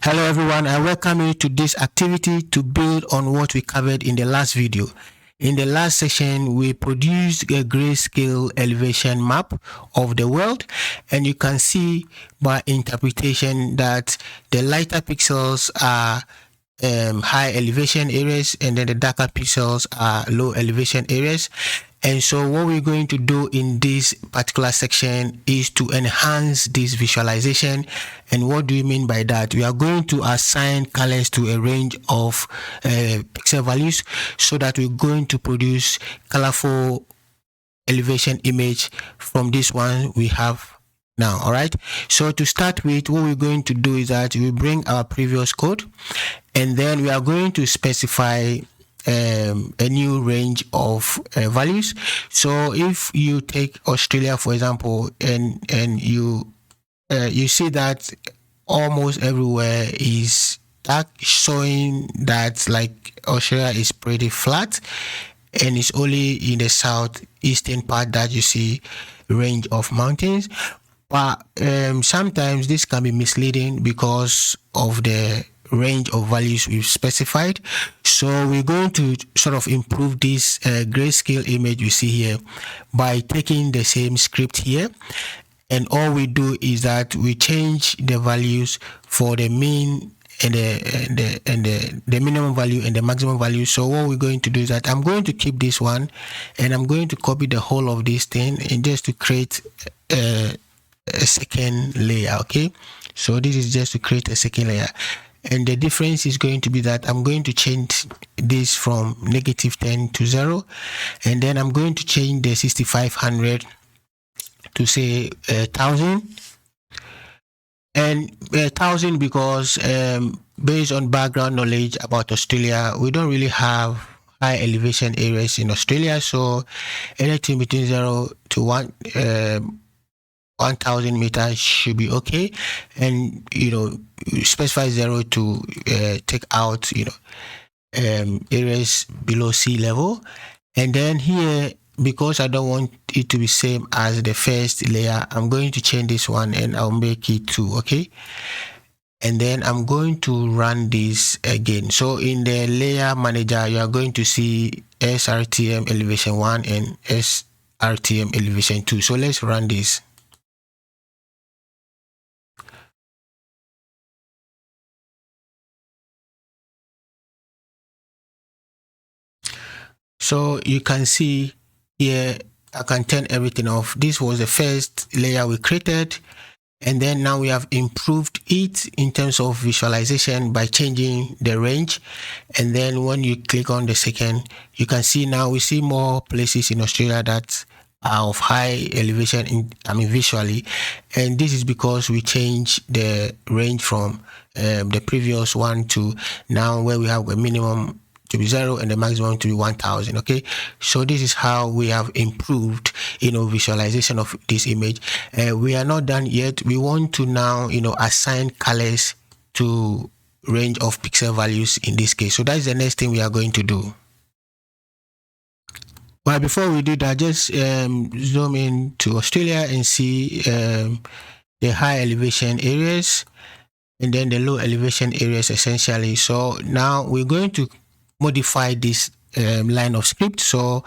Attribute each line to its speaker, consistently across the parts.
Speaker 1: Hello everyone, I welcome you to this activity to build on what we covered in the last video. In the last session, we produced a grayscale elevation map of the world, and you can see by interpretation that the lighter pixels are high elevation areas, and then the darker pixels are low elevation areas. And so what we're going to do in this particular section is to enhance this visualization. And what do we mean by that? We are going to assign colors to a range of pixel values so that we're going to produce colorful elevation image from this one we have now. All right, so to start with, what we're going to do is that we bring our previous code, and then we are going to specify a new range of values. So if you take Australia for example, and you see that almost everywhere is dark, showing that like Australia is pretty flat, and it's only in the southeastern part that you see range of mountains. But sometimes this can be misleading because of the range of values we've specified. So we're going to sort of improve this grayscale image you see here by taking the same script here, and all we do is that we change the values for the mean and the minimum value and the maximum value. So what we're going to do is that I'm going to keep this one, and I'm going to copy the whole of this thing, and just to create a second layer. Okay, so this is just to create a second layer, and the difference is going to be that I'm going to change this from -10 to 0, and then I'm going to change the 6500 to say 1000, and 1000 because based on background knowledge about Australia, we don't really have high elevation areas in Australia, so anything between 0 to 1000 meters should be okay. And specify 0 to take out areas below sea level. And then here, because I don't want it to be same as the first layer, I'm going to change this one and I'll make it 2. Okay, and then I'm going to run this again. So in the layer manager, you are going to see SRTM elevation 1 and SRTM elevation 2. So let's run this. So you can see here, I can turn everything off. This was the first layer we created, and then now we have improved it in terms of visualization by changing the range. And then when you click on the second, you can see now we see more places in Australia that are of high elevation visually, and this is because we changed the range from the previous one to now where we have a minimum to be 0 and the maximum to be 1000. Okay, so this is how we have improved visualization of this image. We are not done yet. We want to now assign colors to range of pixel values in this case. So that's the next thing we are going to do. But before we do that, just zoom in to Australia and see the high elevation areas and then the low elevation areas essentially. So now we're going to modify this line of script. So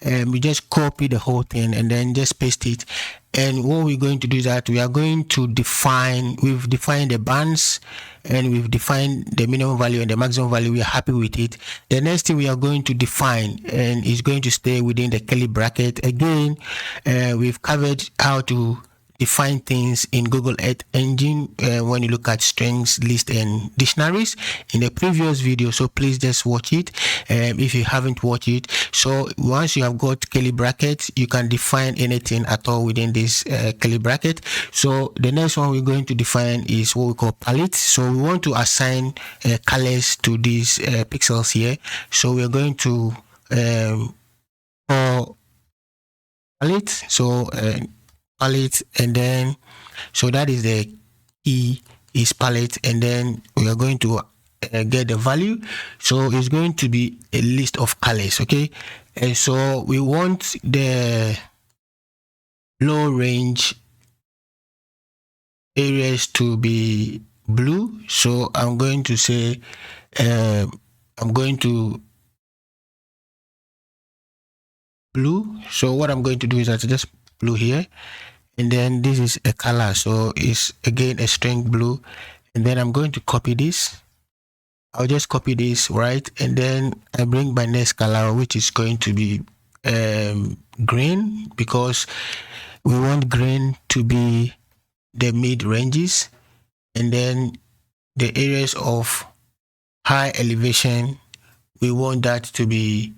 Speaker 1: we just copy the whole thing and then just paste it. And what we're going to do is that we are going to we've defined the bands, and we've defined the minimum value and the maximum value. We are happy with it. The next thing we are going to define, and is going to stay within the curly bracket. Again, we've covered how to define things in Google Earth Engine when you look at strings, list, and dictionaries in the previous video. So please just watch it if you haven't watched it. So once you have got curly brackets, you can define anything at all within this curly bracket. So the next one we're going to define is what we call palette. So we want to assign colors to these pixels here. So we're going to call palette. So palette, and then so that is the key is palette, and then we are going to get the value. So it's going to be a list of colors. Okay, and so we want the low range areas to be blue. So I'm going to say I'm going to blue. So what I'm going to do is I just blue here, and then this is a color, so it's again a string blue, and then I'm going to copy this. I'll just copy this, right, and then I bring my next color, which is going to be green, because we want green to be the mid ranges, and then the areas of high elevation, we want that to be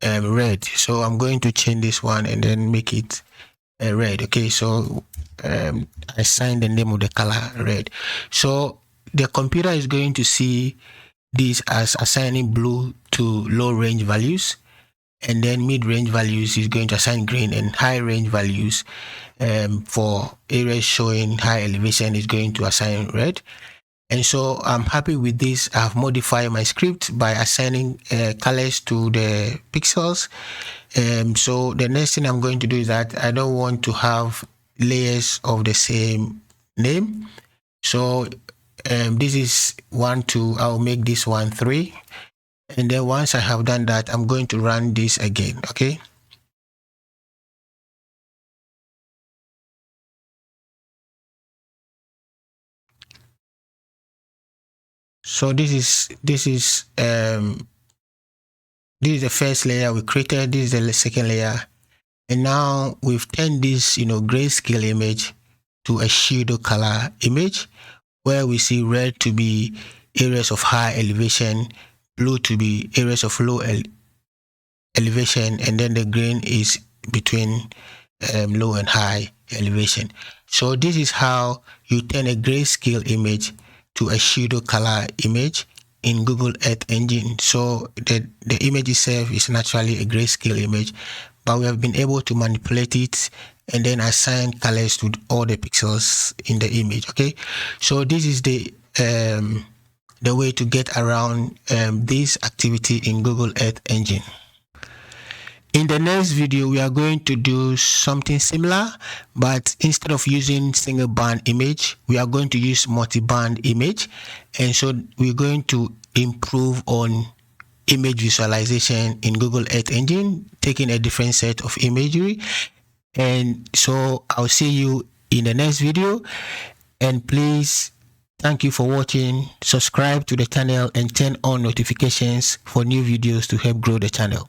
Speaker 1: red. So I'm going to change this one and then make it red. Okay, so I assign the name of the color red. So the computer is going to see this as assigning blue to low range values, and then mid range values is going to assign green, and high range values for areas showing high elevation is going to assign red. And so I'm happy with this. I've modified my script by assigning colors to the pixels. So the next thing I'm going to do is that I don't want to have layers of the same name. So this is 1, 2, I'll make this one 3. And then once I have done that, I'm going to run this again, okay? So this is the first layer we created. This is the second layer, and now we've turned this grayscale image to a pseudo-colour image, where we see red to be areas of high elevation, blue to be areas of low elevation, and then the green is between low and high elevation. So this is how you turn a grayscale image to a pseudo-colour image in Google Earth Engine. So the image itself is naturally a grayscale image, but we have been able to manipulate it and then assign colors to all the pixels in the image. Okay, so this is the way to get around this activity in Google Earth Engine. In the next video, we are going to do something similar, but instead of using single band image, we are going to use multi-band image. And so we're going to improve on image visualization in Google Earth Engine, taking a different set of imagery. And so I'll see you in the next video. And please, thank you for watching. Subscribe to the channel and turn on notifications for new videos to help grow the channel.